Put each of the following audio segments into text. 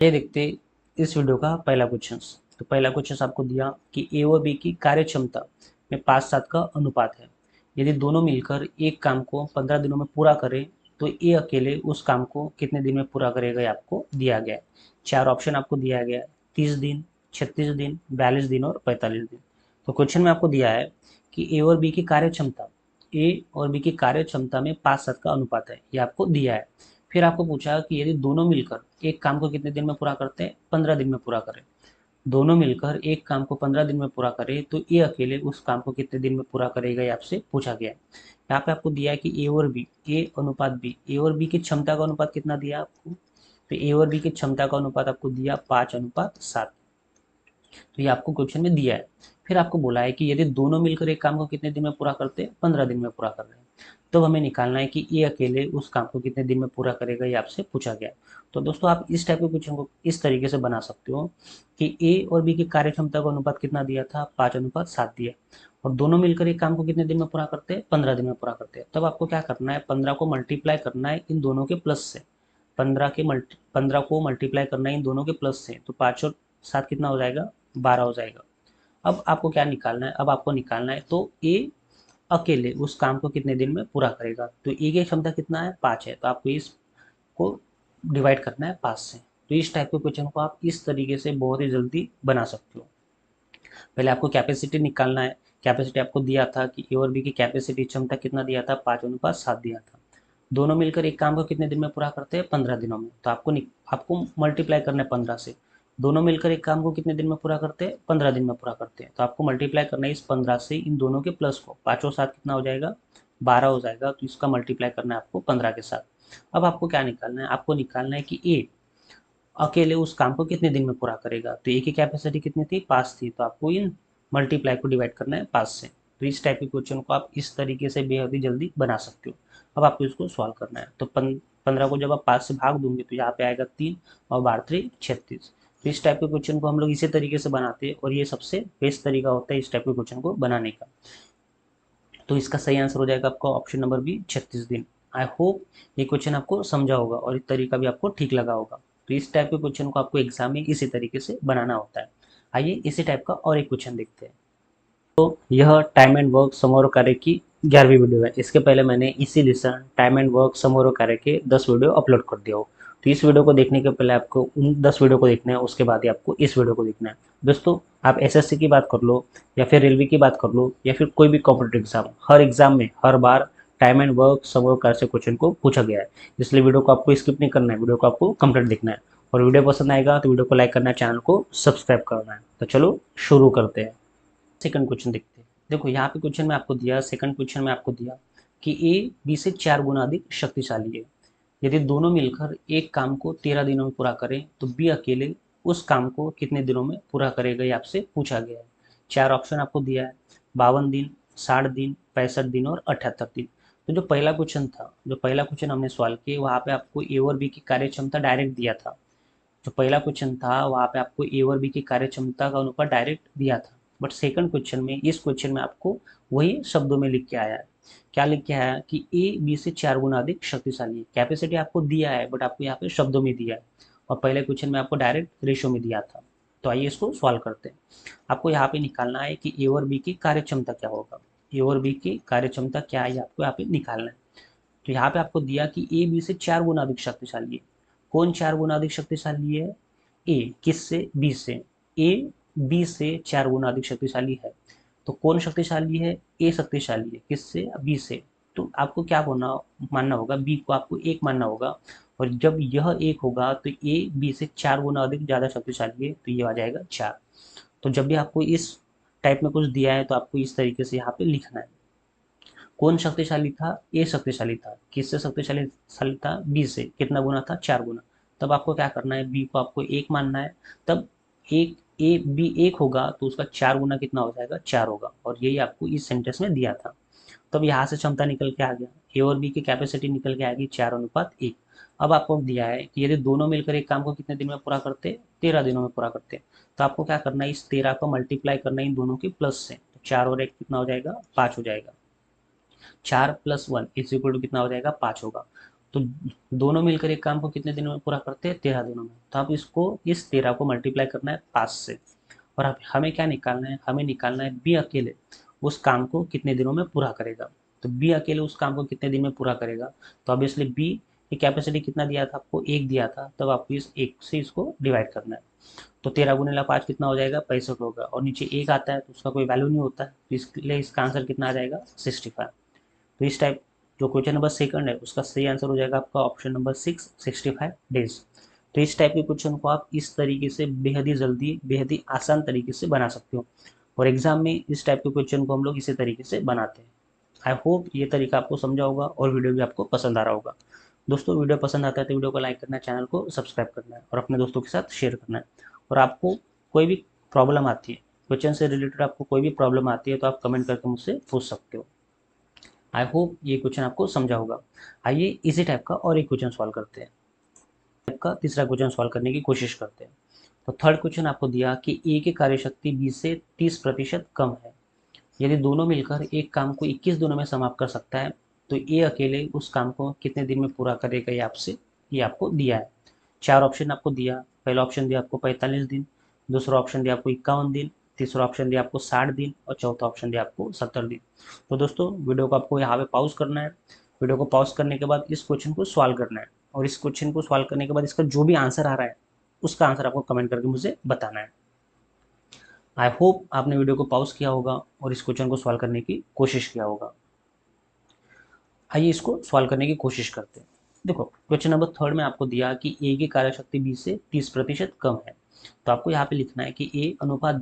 ये देखते इस वीडियो का पहला क्वेश्चन। तो पहला क्वेश्चन आपको दिया कि ए और बी की कार्य क्षमता में 5:7 का अनुपात है। यदि दोनों मिलकर एक काम को 15 दिनों में पूरा करें तो ए अकेले उस काम को कितने दिन में पूरा करेगा, ये आपको दिया गया है। चार ऑप्शन आपको दिया गया है: 30 दिन, 36 दिन, 42 दिन और 45 दिन। तो क्वेश्चन में आपको दिया है कि ए और बी की कार्य क्षमता, ए और बी की कार्य क्षमता में 5:7 का अनुपात है, ये आपको दिया है। फिर आपको पूछा कि यदि दोनों मिलकर एक काम को कितने दिन में पूरा करते हैं, 15 दिन में पूरा करें। दोनों मिलकर एक काम को 15 दिन में पूरा करें तो ये अकेले उस काम को कितने दिन में पूरा करेगा, ये आपसे पूछा गया है। यहाँ पे आपको दिया है कि ए और बी, ए अनुपात बी, ए और बी की क्षमता का अनुपात कितना दिया आपको, तो ए और बी की क्षमता का अनुपात आपको दिया 5:7। तो ये आपको क्वेश्चन में दिया है। फिर आपको बोला है कि यदि दोनों मिलकर एक काम को कितने दिन में पूरा करते हैं, 15 दिन में पूरा कर रहे हैं। तो हमें निकालना है कि ये अकेले उस काम को कितने दिन में पूरा करेगा, ये आपसे पूछा गया है। तो दोस्तों आप इस टाइप के क्वेश्चन को इस तरीके से बना सकते हो कि ए और बी की कार्य क्षमता का अनुपात कितना दिया था, 5:7 दिया, और दोनों मिलकर एक काम को कितने दिन में पूरा करते हैं, 15 दिन में पूरा करते हैं। तब आपको क्या करना है, 15 को मल्टीप्लाई करना है इन दोनों के प्लस से। 15 को मल्टीप्लाई करना है इन दोनों के प्लस से, तो 5 और 7 कितना हो जाएगा, 12 हो जाएगा। अब आपको क्या निकालना है, अब आपको निकालना है तो ए अकेले उस काम को कितने दिन में पूरा करेगा। तो ए की क्षमता कितना है, 5 है, तो आपको इसको डिवाइड करना है 5 से। तो इस टाइप के क्वेश्चन को आप इस तरीके से बहुत ही जल्दी बना सकते हो। पहले आपको कैपेसिटी निकालना है। कैपेसिटी आपको दिया था कि ए और बी की कैपेसिटी क्षमता कितना दिया था, 5:7 दिया था। दोनों मिलकर एक काम को कितने दिन में पूरा करते हैं, 15 दिनों में। तो आपको मल्टीप्लाई करना है 15 से। दोनों मिलकर एक काम को कितने दिन में पूरा करते हैं, 15 दिन में पूरा करते हैं। तो आपको मल्टीप्लाई करना है इस 15 से इन दोनों के प्लस को। 5 और 7 कितना हो जाएगा, 12 हो जाएगा। तो इसका मल्टीप्लाई करना है आपको 15 के साथ। अब आपको क्या निकालना है, आपको निकालना है कि ए अकेले उस काम को कितने दिन में पूरा करेगा। तो ए की कैपेसिटी कितनी थी, 5 थी, तो आपको इन मल्टीप्लाई को डिवाइड करना है 5 से। तो इस टाइप के क्वेश्चन को आप इस तरीके से बेहद ही जल्दी बना सकते हो। अब आपको इसको सॉल्व करना है। तो 15 को जब आप 5 से भाग दोगे तो यहाँ पे आएगा 3 और 12 36। तो इस टाइप के क्वेश्चन को हम लोग इसी तरीके से बनाते हैं और ये सबसे बेस्ट तरीका होता है इस टाइप के क्वेश्चन को बनाने का। तो इसका सही आंसर हो जाएगा आपका ऑप्शन नंबर बी, 36 दिन। आई होप ये क्वेश्चन आपको समझा होगा और ये तरीका भी आपको ठीक लगा होगा। तो इस टाइप के क्वेश्चन को आपको एग्जाम में इसी तरीके से बनाना होता है। आइए इसी टाइप का और एक क्वेश्चन देखते हैं। तो यह टाइम एंड वर्क समोरो कार्य की 11वीं वीडियो है। इसके पहले मैंने इसी लेसन टाइम एंड वर्क समोरो कार्य के 10 वीडियो अपलोड कर दिया हो। तो इस वीडियो को देखने के पहले आपको उन 10 वीडियो को देखना है, उसके बाद ही आपको इस वीडियो को देखना है। दोस्तों आप एसएससी की बात कर लो या फिर रेलवे की बात कर लो या फिर कोई भी कॉम्पिटेटिव एग्जाम, हर एग्जाम में हर बार टाइम एंड वर्क समोरो कार्य से क्वेश्चन को पूछा गया है। इसलिए वीडियो को आपको स्किप नहीं करना है, वीडियो को आपको कंप्लीट देखना है। और वीडियो पसंद आएगा तो वीडियो को लाइक करना है, चैनल को सब्सक्राइब करना है। तो चलो शुरू करते हैं। सेकंड क्वेश्चन देखते हैं। देखो यहाँ पे क्वेश्चन में आपको दिया, सेकंड क्वेश्चन में आपको दिया कि ए बी से 4 गुना अधिक शक्तिशाली है। यदि दोनों मिलकर एक काम को 13 दिनों में पूरा करें तो बी अकेले उस काम को कितने दिनों में पूरा करेगा, ये आपसे पूछा गया है। चार ऑप्शन आपको दिया है: 52 दिन, 60 दिन, 65 दिन और 78 दिन। तो जो पहला क्वेश्चन हमने सॉल्व किया वहाँ पे आपको ए और बी की कार्य क्षमता डायरेक्ट दिया था। जो पहला क्वेश्चन था वहाँ पे आपको ए और बी की कार्य क्षमता का अनुपात डायरेक्ट दिया था। बट सेकंड क्वेश्चन में, इस क्वेश्चन में आपको वही शब्दों में लिख के आया है। क्या लिख के आया कि ए बी से 4 गुना अधिक शक्तिशाली है। कैपेसिटी आपको दिया है बट आपको यहाँ पे शब्दों में दिया है, और पहले क्वेश्चन में आपको डायरेक्ट रेशो में दिया था। तो आइए इसको सॉल्व करते हैं। आपको यहाँ पे निकालना है कि ए और बी की कार्य क्षमता क्या होगा। ए और बी की कार्य क्षमता क्या है, आपको यहाँ पे निकालना है। तो यहाँ पे आपको दिया कि ए बी से 4 गुना अधिक शक्तिशाली है। कौन 4 गुना अधिक शक्तिशाली है, ए किससे, बी से। ए बी से 4 गुना अधिक शक्तिशाली है। तो कौन शक्तिशाली है, ए शक्तिशाली है, किससे, बी से। तो आपको क्या मानना होगा, बी को आपको एक मानना होगा। और जब यह एक होगा तो ए बी से 4 गुना अधिक ज़्यादा शक्तिशाली है, तो ये आ जाएगा 4। तो जब भी आपको इस टाइप में कुछ दिया है तो आपको इस तरीके से यहाँ पे लिखना है। कौन शक्तिशाली था, ए शक्तिशाली था, किससे शक्तिशाली था, बी से। कितना गुना था, 4 गुना। तब आपको क्या करना है, बी को आपको एक मानना है। तब एक ए बी एक होगा तो उसका 4 गुना कितना हो जाएगा, 4 होगा। और यही आपको इस सेंटेंस में दिया था। तब यहाँ से क्षमता निकल के आ गया, ए और बी की कैपेसिटी निकल के आएगी 4:1। अब आपको दिया है कि यदि दोनों मिलकर एक काम को कितने दिन में पूरा करते, 13 दिनों में पूरा करते। तो आपको क्या करना है, इस 13 को मल्टीप्लाई करना है इन दोनों के प्लस से। तो 4 और 1 कितना हो जाएगा, 5 हो जाएगा। 4 + 1 इज इक्वल टू कितना हो जाएगा, 5 होगा। तो दोनों मिलकर एक काम को कितने दिनों में पूरा करते हैं? 13 दिनों में। तो आप इसको इस 13 को मल्टीप्लाई करना है 5 से, और आप हमें क्या निकालना है? हमें निकालना है बी अकेले उस काम को कितने दिनों में पूरा करेगा। तो बी अकेले उस काम को कितने दिन में पूरा करेगा? तो ऑब्वियसली बी की कैपेसिटी कितना दिया था आपको? 1 दिया था, तब आपको इस 1 से इसको डिवाइड करना है। तो 13 गुणिला 5 कितना हो जाएगा? 65 होगा, और नीचे 1 आता है तो उसका कोई वैल्यू नहीं होता है, तो इसलिए इसका आंसर कितना आ जाएगा? 65। तो इस टाइप जो क्वेश्चन नंबर सेकंड है उसका सही आंसर हो जाएगा आपका ऑप्शन नंबर 6, 65 डेज। तो इस टाइप के क्वेश्चन को आप इस तरीके से बेहद ही जल्दी, बेहद ही आसान तरीके से बना सकते हो, और एग्जाम में इस टाइप के क्वेश्चन को हम लोग इसी तरीके से बनाते हैं। आई होप ये तरीका आपको समझा होगा और वीडियो भी आपको पसंद आ रहा होगा। दोस्तों वीडियो पसंद आता है तो वीडियो को लाइक करना है, चैनल को सब्सक्राइब करना है और अपने दोस्तों के साथ शेयर करना है। और आपको कोई भी प्रॉब्लम आती है, क्वेश्चन से रिलेटेड आपको कोई भी प्रॉब्लम आती है तो आप कमेंट करके मुझसे पूछ सकते हो। आई होप ये क्वेश्चन आपको समझा होगा। आइए इसी टाइप का और एक क्वेश्चन सॉल्व करते हैं। टाइप का तीसरा क्वेश्चन सॉल्व करने की कोशिश करते हैं। तो थर्ड क्वेश्चन आपको दिया कि ए की कार्यशक्ति बी से 30% कम है। यदि दोनों मिलकर एक काम को 21 दिनों में समाप्त कर सकता है, तो ए अकेले उस काम को कितने दिन में पूरा करेगा? ये आपको दिया है। 4 ऑप्शन आपको दिया। पहला ऑप्शन दिया आपको 45 दिन, दूसरा ऑप्शन दिया आपको 51 दिन, तीसरा ऑप्शन दिया आपको 60 दिन, और चौथा ऑप्शन दिया आपको 70 दिन। तो दोस्तों वीडियो को आपको यहाँ पे पॉज करना है। वीडियो को पॉज करने के बाद इस क्वेश्चन को सॉल्व करना है, और इस क्वेश्चन को सॉल्व करने के बाद इसका जो भी आंसर आ रहा है उसका आंसर आपको कमेंट करके मुझे बताना है। आई होप आपने वीडियो को पॉज किया होगा और इस क्वेश्चन को सॉल्व करने की कोशिश किया होगा। आइए इसको सॉल्व करने की कोशिश करते हैं। देखो क्वेश्चन नंबर थर्ड में आपको दिया कि ए की कार्यशक्ति बी से 30% कम है। तो आपको यहाँ पे लिखना है कि ए अनुपात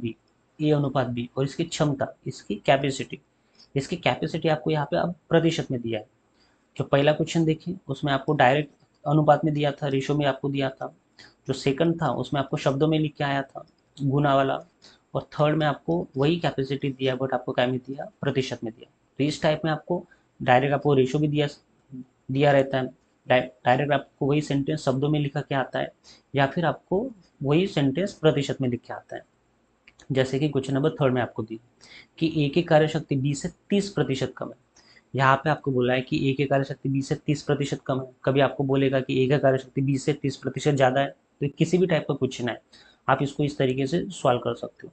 बी और इसकी क्षमता, इसकी कैपेसिटी आपको यहाँ पे अब प्रतिशत में दिया है। जो पहला क्वेश्चन देखिए उसमें आपको डायरेक्ट अनुपात में दिया था, रेशो में आपको दिया था। जो सेकंड था उसमें आपको शब्दों में लिख के आया था, गुना वाला। और थर्ड में आपको वही कैपेसिटी दिया बट आपको क्या में दिया? प्रतिशत में दिया। तो इस टाइप में आपको डायरेक्ट आपको रेशो भी दिया दिया रहता है, डायरेक्ट आपको वही सेंटेंस शब्दों में लिखा के आता है, या फिर आपको वही सेंटेंस प्रतिशत में लिख के आता है। जैसे कि क्वेश्चन नंबर थर्ड में आपको दी कि ए की कार्यशक्ति बी से 30% कम है। यहाँ पे आपको बोला है कि ए की कार्यशक्ति बी से 30% कम है। कभी आपको बोलेगा कि ए की कार्यशक्ति बी से 30% ज़्यादा है, तो किसी भी टाइप का क्वेश्चन है आप इसको इस तरीके से सॉल्व कर सकते हो।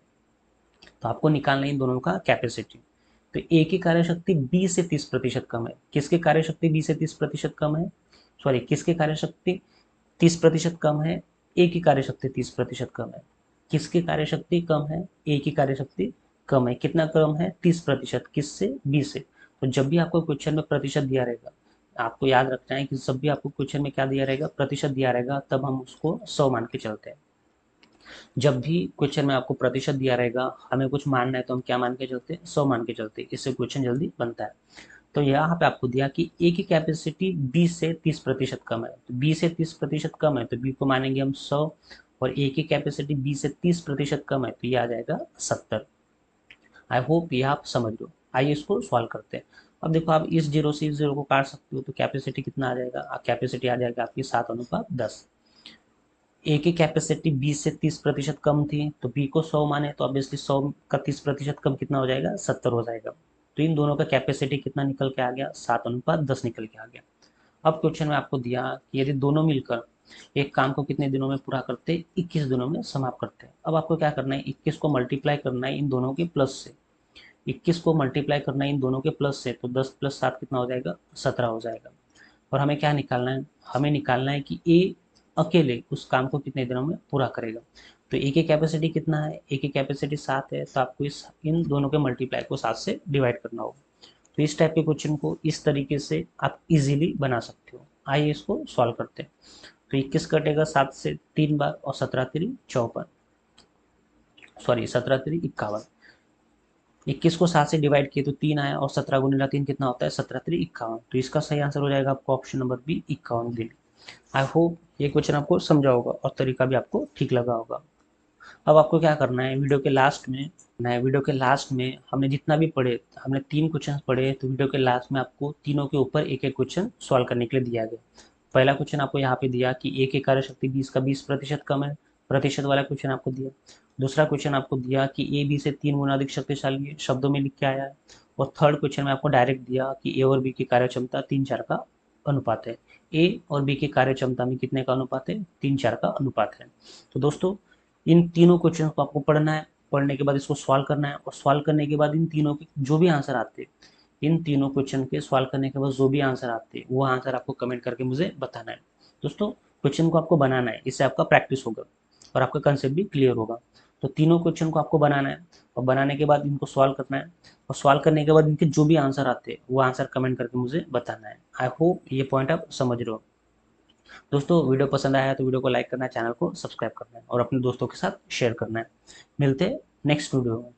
तो आपको निकालना है इन दोनों का कैपेसिटी। तो ए की कार्यशक्ति बी से 30% कम है। किसकी कार्यशक्ति बी से 30% कम है? सॉरी, किसकी कार्यशक्ति 30% कम है? ए की कार्यशक्ति 30% कम है। किसकी कार्यशक्ति कम है? ए की कार्यशक्ति कम है। कितना कम है? 30%। किससे? बी से। तो जब भी आपको क्वेश्चन में प्रतिशत दिया रहेगा, आपको याद रखना है कि जब भी आपको क्वेश्चन में क्या दिया रहेगा? प्रतिशत दिया रहेगा, तब हम उसको 100 मान के चलते हैं। जब भी क्वेश्चन में आपको प्रतिशत दिया रहेगा, हमें कुछ मानना है तो हम क्या मान के चलते हैं? 100 मान के चलते हैं। इससे क्वेश्चन जल्दी बनता है। तो यहाँ पे आपको दिया कि ए की कैपेसिटी बी से 30% कम है। तो बी से 30% कम है तो बी को मानेंगे हम 100, और ए की कैपेसिटी बी से 30% कम है तो ये आ जाएगा 70। आई होप ये आप समझ लो। आइए इसको सॉल्व करते हैं। अब देखो आप इस जीरो से इस जीरो को काट सकते हो, तो कैपेसिटी कितना आ जाएगा? कैपेसिटी आ जाएगा आपकी 7:10। ए की कैपेसिटी बी से 30% कम थी, तो बी को 100 माने तो ऑब्वियसली 100 का 30% कम कितना हो जाएगा? 70 हो जाएगा। तो इन दोनों का कैपेसिटी कितना निकल के आ गया? 7:10 निकल के आ गया। अब क्वेश्चन में आपको दिया कि यदि दोनों मिलकर एक काम को कितने दिनों में पूरा करते? 21 दिनों में समाप्त करते हैं। अब आपको क्या करना है? 21 को मल्टीप्लाई करना है इन दोनों के प्लस से। 21 को मल्टीप्लाई करना है इन दोनों के प्लस से, तो 10 + 7 कितना हो जाएगा? 17 हो जाएगा। और हमें क्या निकालना है? हमें निकालना है कि ए अकेले उस काम को कितने दिनों में पूरा करेगा। तो ए की कैपेसिटी कितना है? ए की कैपेसिटी 7 है, तो आपको इन दोनों के मल्टीप्लाई को 7 से डिवाइड करना होगा। तो इस टाइप के क्वेश्चन को इस तरीके से आप इजीली बना सकते हो। आइए इसको सॉल्व करते हैं। तो 21 कटेगा 7 से 3 बार, और 17 3 54, सॉरी 17 3 51। 21 को 7 से डिवाइड किए तो 3 आया, और 17 गुणिला 3 कितना होता है? 17 3 51। तो इसका सही आंसर हो जाएगा आपको ऑप्शन नंबर बी, 51 दिन। आई होप ये क्वेश्चन आपको समझा होगा और तरीका भी आपको ठीक लगा होगा। अब आपको क्या करना है? वीडियो के लास्ट में हमने जितना भी पढ़े, हमने 3 क्वेश्चन पढ़े, तो वीडियो के लास्ट में आपको तीनों के ऊपर एक एक क्वेश्चन सॉल्व करने के लिए दिया गया। पहला क्वेश्चन आपको यहाँ पे दिया कि ए की कार्यशक्ति 20 का 20% कम है, प्रतिशत वाला क्वेश्चन आपको दिया। दूसरा क्वेश्चन आपको दिया कि ए बी से 3 गुना अधिक शक्तिशाली है, शब्दों में लिख के आया है। और थर्ड क्वेश्चन में आपको डायरेक्ट दिया कि ए और बी की कार्यक्षमता 3:4 का अनुपात है। ए और बी की कार्य क्षमता में कितने का अनुपात है, 3:4 का अनुपात है। तो दोस्तों इन तीनों क्वेश्चन को आपको पढ़ना है, पढ़ने के बाद इसको सॉल्व करना है, और सॉल्व करने के बाद इन तीनों के जो भी आंसर आते हैं, इन तीनों क्वेश्चन के सॉल्व करने के बाद जो भी आंसर आते हैं वो आंसर आपको कमेंट करके मुझे बताना है। दोस्तों क्वेश्चन को आपको बनाना है, इससे आपका प्रैक्टिस होगा और आपका कंसेप्ट भी क्लियर होगा। तो तीनों क्वेश्चन को आपको बनाना है और बनाने के बाद इनको सॉल्व करना है, और सॉल्व करने के बाद इनके जो भी आंसर आते हैं वो आंसर कमेंट करके मुझे बताना है। आई होप ये पॉइंट आप समझ रहे हो। दोस्तों वीडियो पसंद आया है तो वीडियो को लाइक करना है, चैनल को सब्सक्राइब करना है और अपने दोस्तों के साथ शेयर करना है। मिलते हैं नेक्स्ट वीडियो में।